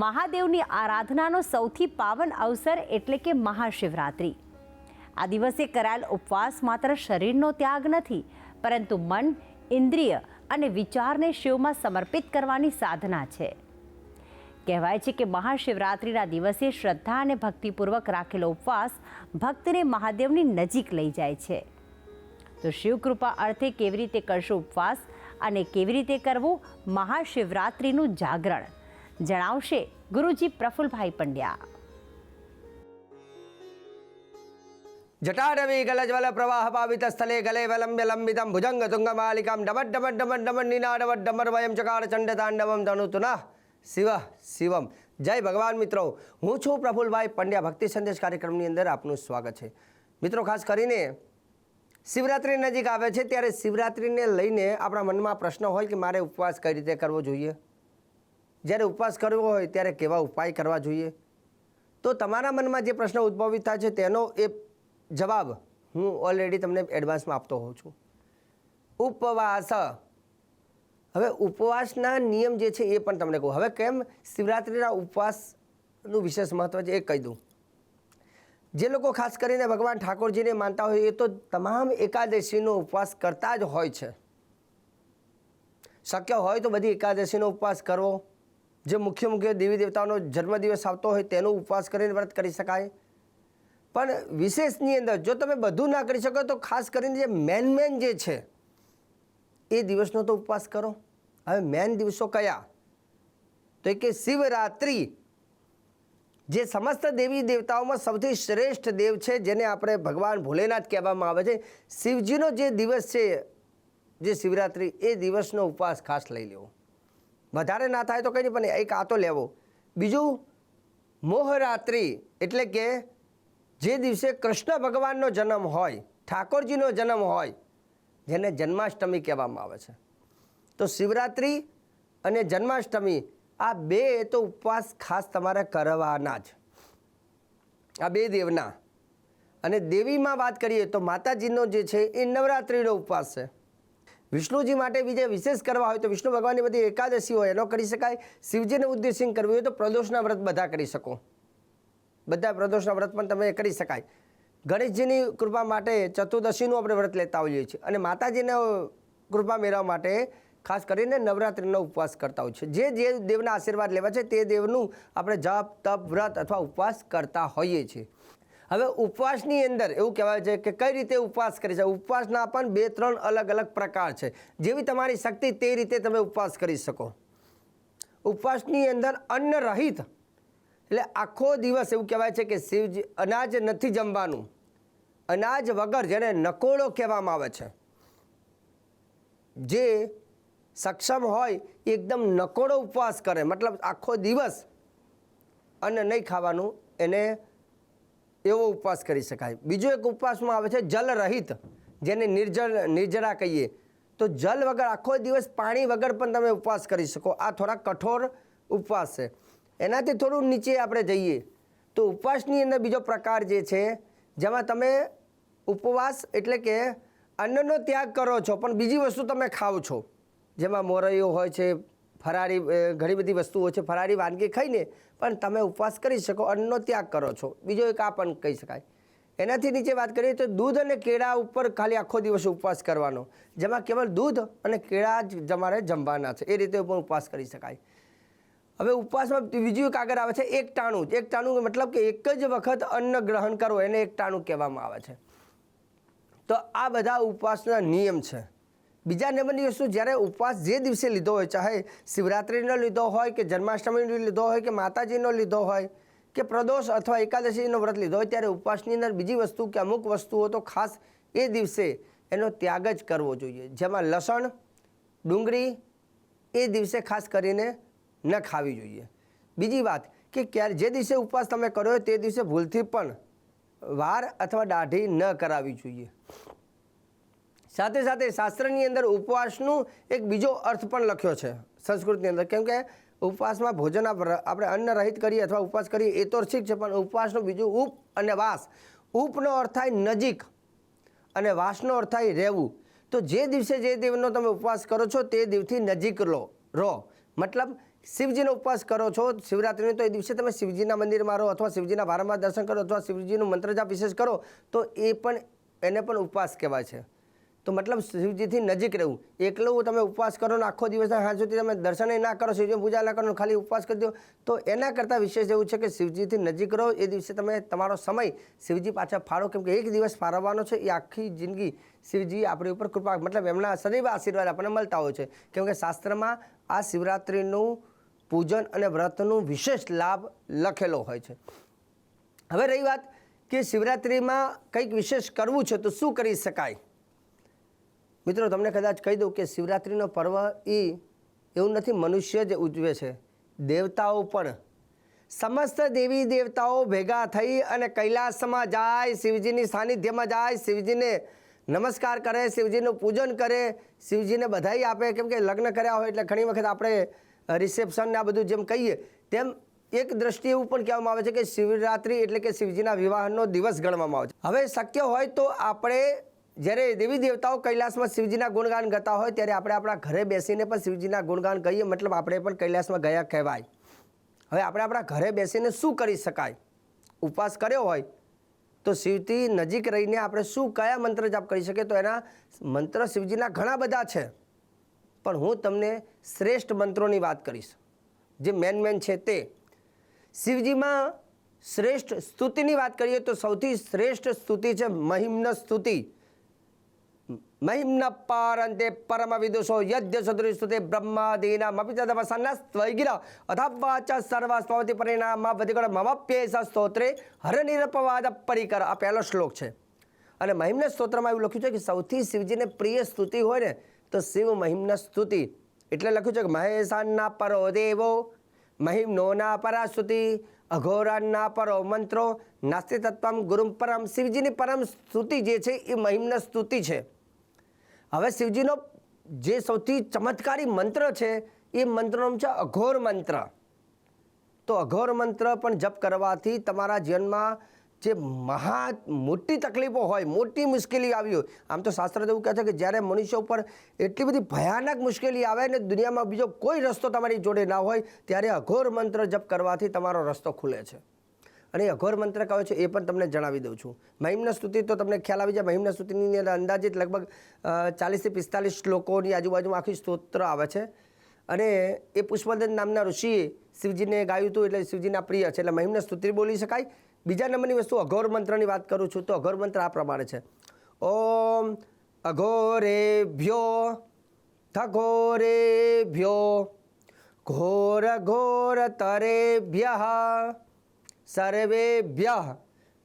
મહાદેવની આરાધનાનો સૌથી પાવન અવસર એટલે કે મહાશિવરાત્રિ। આ દિવસે કરાયેલ ઉપવાસ માત્ર શરીરનો ત્યાગ નથી, પરંતુ મન, ઇન્દ્રિય અને વિચારને શિવમાં સમર્પિત કરવાની સાધના છે। કહેવાય છે કે મહાશિવરાત્રિના દિવસે શ્રદ્ધા અને ભક્તિપૂર્વક રાખેલો ઉપવાસ ભક્તને મહાદેવની નજીક લઈ જાય છે। તો શિવકૃપા અર્થે કેવી રીતે કરશો ઉપવાસ અને કેવી રીતે કરવું મહાશિવરાત્રિનું જાગરણ, જણાવશે ગુરુજી પ્રફુલભાઈ પંડ્યા। જટારવી ગલજ્વલ પ્રવાહ પાવિત સ્થલે ગલે વલંબ્ય લંબિતમ ભુજંગ તુંગમાલિકામ ડમટ ડમટ ડમટ ડમટ નિનાદવટ ડમર વયમ ચકાર ચંડ તાંડવમ તનુતુના શિવ શિવમ। જય ભગવાન મિત્રો, હું છું પ્રફુલભાઈ પંડ્યા। ભક્તિ સંદેશ કાર્યક્રમની અંદર આપનું સ્વાગત છે। મિત્રો, ખાસ કરીને શિવરાત્રિ નજીક આવે છે ત્યારે શિવરાત્રિને લઈને આપણા મનમાં પ્રશ્ન હોય કે મારે ઉપવાસ કઈ રીતે કરવો જોઈએ, જ્યારે ઉપવાસ કરવો હોય ત્યારે કેવા ઉપાય કરવા જોઈએ। તો તમારા મનમાં જે પ્રશ્ન ઉદ્ભવિત થાય છે તેનો એ જવાબ હું ઓલરેડી તમને એડવાન્સમાં આપતો હોઉં છું। ઉપવાસ, હવે ઉપવાસના નિયમ જે છે એ પણ તમને કહું। હવે કેમ શિવરાત્રિના ઉપવાસનું વિશેષ મહત્વ છે એ કહી દઉં। જે લોકો ખાસ કરીને ભગવાન ઠાકોરજીને માનતા હોય એ તો તમામ એકાદશીનો ઉપવાસ કરતા જ હોય છે। શક્ય હોય તો બધી એકાદશીનો ઉપવાસ કરવો, જે મુખ્ય દેવી દેવતાઓનો જન્મદિવસ આવતો હોય તેનો ઉપવાસ કરીને વ્રત કરી શકાય। પણ વિશેષની અંદર જો તમે બધું ના કરી શકો તો ખાસ કરીને જે મેન જે છે એ દિવસનો તો ઉપવાસ કરો। હવે મેન દિવસો કયા? તો કે શિવરાત્રિ, જે સમસ્ત દેવી દેવતાઓમાં સૌથી શ્રેષ્ઠ દેવ છે, જેને આપણે ભગવાન ભોલેનાથ કહેવામાં આવે છે। શિવજીનો જે દિવસ છે, જે શિવરાત્રિ, એ દિવસનો ઉપવાસ ખાસ લઈ લેવો। વધારે ના થાય તો કંઈ નહીં, પણ એક આ તો લેવો। બીજું મોહરાત્રિ, એટલે કે જે દિવસે કૃષ્ણ ભગવાનનો જન્મ હોય, ઠાકોરજીનો જન્મ હોય, જેને જન્માષ્ટમી કહેવામાં આવે છે। તો શિવરાત્રિ અને જન્માષ્ટમી, આ બે તો ઉપવાસ ખાસ તમારે કરવાના જ, આ બે દેવના। અને દેવીમાં વાત કરીએ તો માતાજીનો જે છે એ નવરાત્રિનો ઉપવાસ છે। વિષ્ણુજી માટે બીજે વિશેષ કરવા હોય તો વિષ્ણુ ભગવાનની બધી એકાદશી હોય એનો કરી શકાય। શિવજીને ઉદ્દેશીને કરવી હોય તો પ્રદોષના વ્રત બધા કરી શકો, બધા પ્રદોષના વ્રત પણ તમે કરી શકાય। ગણેશજીની કૃપા માટે ચતુર્દશીનું આપણે વ્રત લેતા હોઈએ છીએ, અને માતાજીને કૃપા મેળવવા માટે ખાસ કરીને નવરાત્રિનો ઉપવાસ કરતા હોય છે। જે દેવના આશીર્વાદ લેવા છે તે દેવનું આપણે જપ, તપ, વ્રત અથવા ઉપવાસ કરતા હોઈએ છીએ। હવે ઉપવાસની અંદર એવું કહેવાય છે કે કઈ રીતે ઉપવાસ કરી શકે। ઉપવાસના પણ 2-3 અલગ અલગ પ્રકાર છે, જેવી તમારી શક્તિ તે રીતે તમે ઉપવાસ કરી શકો। ઉપવાસની અંદર અન્ન રહિત, એટલે આખો દિવસ એવું કહેવાય છે કે શિવજી અનાજ નથી જમવાનું, અનાજ વગર, જેને નકોડો કહેવામાં આવે છે। જે સક્ષમ હોય એકદમ નકોડો ઉપવાસ કરે, મતલબ આખો દિવસ અન્ન નહીં ખાવાનું, એને એવો ઉપવાસ કરી શકાય। બીજો એક ઉપવાસમાં આવે છે જલ રહિત, જેને નિર્જરા કહીએ। તો જલ વગર, આખો દિવસ પાણી વગર પણ તમે ઉપવાસ કરી શકો। આ થોડા કઠોર ઉપવાસ છે। એનાથી થોડું નીચે આપણે જઈએ તો ઉપવાસની અંદર બીજો પ્રકાર જે છે, જેમાં તમે ઉપવાસ એટલે કે અન્નનો ત્યાગ કરો છો પણ બીજી વસ્તુ તમે ખાઓ છો, જેમાં મોરૈયો હોય છે, ફરાળી ઘણી બધી વસ્તુઓ છે, ફરાળી વાનગી ખાઈને પણ તમે ઉપવાસ કરી શકો, અન્નનો ત્યાગ કરો છો। બીજો એક આ પણ કહી શકાય। એનાથી નીચે વાત કરીએ તો દૂધ અને કેળા ઉપર ખાલી આખો દિવસ ઉપવાસ કરવાનો, જેમાં કેવળ દૂધ અને કેળા જ તમારે જમવાના છે, એ રીતે પણ ઉપવાસ કરી શકાય। હવે ઉપવાસમાં બીજું એક આગળ આવે છે એકટાણું। એકટાણું મતલબ કે એક જ વખત અન્ન ગ્રહણ કરવો, એને એકટાણું કહેવામાં આવે છે। તો આ બધા ઉપવાસના નિયમ છે। બીજા નંબરની વસ્તુ, જ્યારે ઉપવાસ જે દિવસે લીધો હોય, ચાહે શિવરાત્રિનો લીધો હોય કે જન્માષ્ટમીનો લીધો હોય કે માતાજીનો લીધો હોય કે પ્રદોષ અથવા એકાદશીનો વ્રત લીધો હોય, ત્યારે ઉપવાસની અંદર બીજી વસ્તુ કે અમુક વસ્તુઓ તો ખાસ એ દિવસે એનો ત્યાગ જ કરવો જોઈએ, જેમાં લસણ, ડુંગળી એ દિવસે ખાસ કરીને ન ખાવી જોઈએ। બીજી વાત કે જે દિવસે ઉપવાસ તમે કર્યો હોય તે દિવસે ભૂલથી પણ વાર અથવા દાઢી ન કરાવવી જોઈએ। સાથે સાથે શાસ્ત્રની અંદર ઉપવાસનું એક બીજો અર્થ પણ લખ્યો છે સંસ્કૃતની અંદર, કેમ કે ઉપવાસમાં ભોજન આપણે અન્ન રહિત કરીએ અથવા ઉપવાસ કરીએ એ તો ઠીક છે, પણ ઉપવાસનું બીજું ઉપ અને વાસ। ઉપનો અર્થ થાય નજીક અને વાસનો અર્થ થાય રહેવું। તો જે દિવસે જે દેવનો તમે ઉપવાસ કરો છો તે દિવસથી નજીક રહો, મતલબ શિવજીનો ઉપવાસ કરો છો શિવરાત્રિનો, તો એ દિવસે તમે શિવજીના મંદિરમાં રહો અથવા શિવજીના વારંવાર દર્શન કરો અથવા શિવજીનું મંત્ર જાપ વિશેષ કરો તો એને પણ ઉપવાસ કહેવાય છે. તો મતલબ શિવજીથી નજીક રહેવું. એકલું તમે ઉપવાસ કરો ને આખો દિવસ સાંજ સુધી તમે દર્શન ના કરો, શિવજીની પૂજા ના કરો, ખાલી ઉપવાસ કરી દો, તો એના કરતાં વિશેષ એવું છે કે શિવજીથી નજીક રહો. એ દિવસે તમે તમારો સમય શિવજી પાછળ ફાળો, કેમ કે એક દિવસ ફાળવવાનો છે, એ આખી જિંદગી શિવજી આપણી ઉપર કૃપા, મતલબ એમના સદૈવ આશીર્વાદ આપણને મળતા હોય છે. કેમ કે શાસ્ત્રમાં આ શિવરાત્રિનું પૂજન અને વ્રતનું વિશેષ લાભ લખેલો હોય છે. હવે રહી વાત કે શિવરાત્રિમાં કંઈક વિશેષ કરવું છે તો શું કરી શકાય. મિત્રો, તમને કદાચ કહી દઉં કે શિવરાત્રિનો પર્વ એવું નથી મનુષ્ય જ ઉજવે છે, દેવતાઓ પણ. સમસ્ત દેવી દેવતાઓ ભેગા થઈ અને કૈલાસમાં જાય, શિવજીની સાનિધ્યમાં જાય, શિવજીને નમસ્કાર કરે, શિવજીનું પૂજન કરે, શિવજીને બધાઈ આપે. કેમ કે લગ્ન કર્યા હોય એટલે ઘણી વખત આપણે રિસેપ્શન ને આ બધું જેમ કહીએ તેમ એક દ્રષ્ટિએ એવું પણ કહેવામાં આવે છે કે શિવરાત્રિ એટલે કે શિવજીના વિવાહનો દિવસ ગણવામાં આવે છે. હવે શક્ય હોય તો આપણે જ્યારે દેવી દેવતાઓ કૈલાસમાં શિવજીના ગુણગાન ગાતા હોય ત્યારે આપણે આપણા ઘરે બેસીને પણ શિવજીના ગુણગાન કહીએ, મતલબ આપણે પણ કૈલાસમાં ગયા કહેવાય. હવે આપણે આપણા ઘરે બેસીને શું કરી શકાય. ઉપવાસ કર્યો હોય તો શિવથી નજીક રહીને આપણે કયા મંત્ર જાપ કરી શકીએ. તો એના મંત્ર શિવજીના ઘણા બધા છે, પણ હું તમને શ્રેષ્ઠ મંત્રોની વાત કરીશ, જે મેન છે તે. શિવજીમાં શ્રેષ્ઠ સ્તુતિની વાત કરીએ તો સૌથી શ્રેષ્ઠ સ્તુતિ છે મહિમ્ન સ્તુતિ. મહિમ્ન પારંતે પરમ વિદુષો યજ્ઞ સદૃશ સ્તુતે બ્રહ્માદીનામ અપિ તદવસન્નસ્ત્વૈગિર અથવાચ સર્વસ્વતિ પરિણામ વધિગણ મમપ્યેષ સ્તોત્રે હરનિરપવાદ પરિકર. આ પહેલો શ્લોક છે. અને મહિમ્ન સ્તોત્રમાં એવું લખ્યું છે કે સૌથી શિવજીને પ્રિય સ્તુતિ હોય ને તો શિવ મહિમ્ન સ્તુતિ. એટલે લખ્યું છે કે મહેશાના પરો દેવો મહિમ્નોના પરા સ્તુતિ અઘોરાના પરો મંત્રો નાસ્તિ તત્વમ ગુરુમ પરમ. શિવજીની પરમ સ્તુતિ જે છે એ મહિમ્ન સ્તુતિ છે. હવે શિવજીનો જે સૌથી ચમત્કારી મંત્ર છે એ મંત્રનો છે અઘોર મંત્ર. તો અઘોર મંત્ર પણ જપ કરવાથી તમારા જીવનમાં જે મોટી તકલીફો હોય, મોટી મુશ્કેલી આવી હોય, આમ તો શાસ્ત્ર એવું કહે છે કે જ્યારે મનુષ્ય ઉપર એટલી બધી ભયાનક મુશ્કેલી આવે ને દુનિયામાં બીજો કોઈ રસ્તો તમારી જોડે ના હોય ત્યારે અઘોર મંત્ર જપ કરવાથી તમારો રસ્તો ખુલે છે. અને અઘોર મંત્ર કયો છે એ પણ તમને જણાવી દઉં છું. મહિમ્ન સ્તુતિ તો તમને ખ્યાલ આવી જાય. મહિમ્ન સ્તુતિની અંદર અંદાજિત લગભગ 40 થી 45 શ્લોકોની આજુબાજુમાં આખી સ્તોત્ર આવે છે. અને એ પુષ્પદત્ત નામના ઋષિએ શિવજીને ગાયું હતું, એટલે શિવજીના પ્રિય છે, એટલે મહિમ્ન સ્તુતિ બોલી શકાય. બીજા નંબરની વસ્તુ અઘોર મંત્રની વાત કરું છું તો અઘોર મંત્ર આ પ્રમાણે છે. ઓમ અઘોરેભ્યો થઘોરેભ્યો ઘોર ઘોર તરેભ્યઃ સર્વેભ્યઃ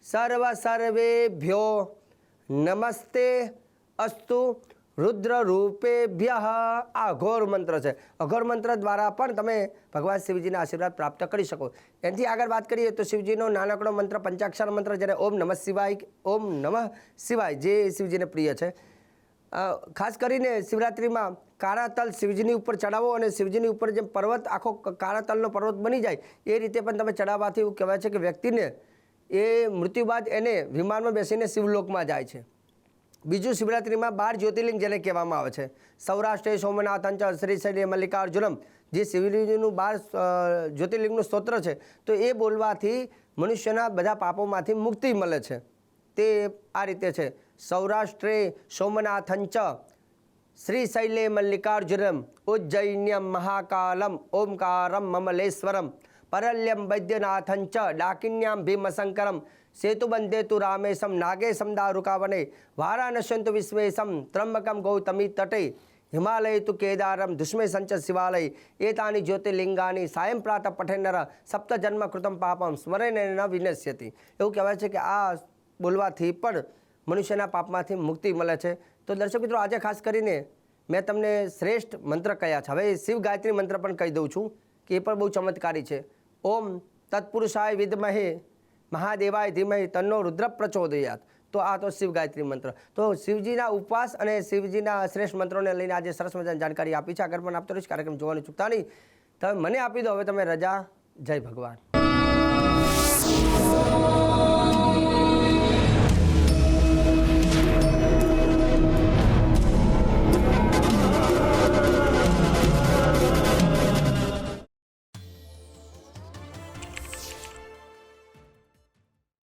સર્વેભ્યો નમસ્તે અસ્તુ રુદ્રરૂપેભ્યઃ. આ અઘોર મંત્ર છે. અઘોર મંત્ર દ્વારા પણ તમે ભગવાન શિવજીના આશીર્વાદ પ્રાપ્ત કરી શકો. એનાથી આગળ વાત કરીએ તો શિવજીનો નાનકડો મંત્ર પંચાક્ષર મંત્ર, જ્યારે ઓમ નમઃ શિવાય જે શિવજીને પ્રિય છે. ખાસ કરીને શિવરાત્રિમાં કાળા તલ શિવજીની ઉપર ચડાવો અને શિવજીની ઉપર જેમ પર્વત આખો કાળા તલનો પર્વત બની જાય એ રીતે પણ તમે ચડાવવાથી એવું કહેવાય છે કે વ્યક્તિને એ મૃત્યુ બાદ એને વિમાનમાં બેસીને શિવલોકમાં જાય છે. બીજું, શિવરાત્રિમાં 12 જ્યોતિર્લિંગ જેને કહેવામાં આવે છે. સૌરાષ્ટ્રે સોમનાથં ચ શ્રીશૈલે મલ્લિકાર્જુનમ, જે શિવજીનું 12 જ્યોતિર્લિંગનું સ્તોત્ર છે, તો એ બોલવાથી મનુષ્યના બધા પાપોમાંથી મુક્તિ મળે છે. તે આ રીતે છે. સૌરાષ્ટ્રે સોમનાથં ચ શ્રીશૈલે મલ્લિકાર્જુનમ ઉજ્જૈન્યમ મહાકાલમ ઓમકારમ મમલેશ્વરમ પરલ્યમ વૈદ્યનાથં ચ ડાકિન્યામ ભીમશંકરમ સેતુબંધે તુ રામેશમ નાગેશમ દારુકાવને વારાણસ્યંતુ વિશ્વેશમ ત્રંબકમ ગૌતમી તટે હિમાલય તુ કેદારમ ધુષ્મે સંચ શિવાલય એતાની જ્યોતિર્લિંગાની સાયં પ્રાતઃ પઠેનર સપ્ત જન્મ કૃતમ પાપમ સ્મરેણ ન વિનશ્યતિ. એવું કહેવાય છે કે આ બોલવાથી પણ મનુષ્યના પાપમાંથી મુક્તિ મળે છે. તો દર્શક મિત્રો, આજે ખાસ કરીને મેં તમને શ્રેષ્ઠ મંત્ર કયા છે. હવે શિવ ગાયત્રી મંત્ર પણ કહી દઉં છું કે એ પણ બહુ ચમત્કારી છે. ઓમ તત્પુરુષાય વિદ્મહે મહાદેવાય ધીમહિ તન્નો રુદ્ર પ્રચોદયાત. તો આ તો શિવ ગાયત્રી મંત્ર. તો શિવજીના ઉપવાસ અને શિવજીના શ્રેષ્ઠ મંત્રોને લઈને આજે સરસ મજાની જાણકારી આપી છે. આગળ પણ આપતો રહીશ. કાર્યક્રમ જોવાનું ચૂકતા નહીં. તમે મને આપી દો હવે તમે રજા. જય ભગવાન.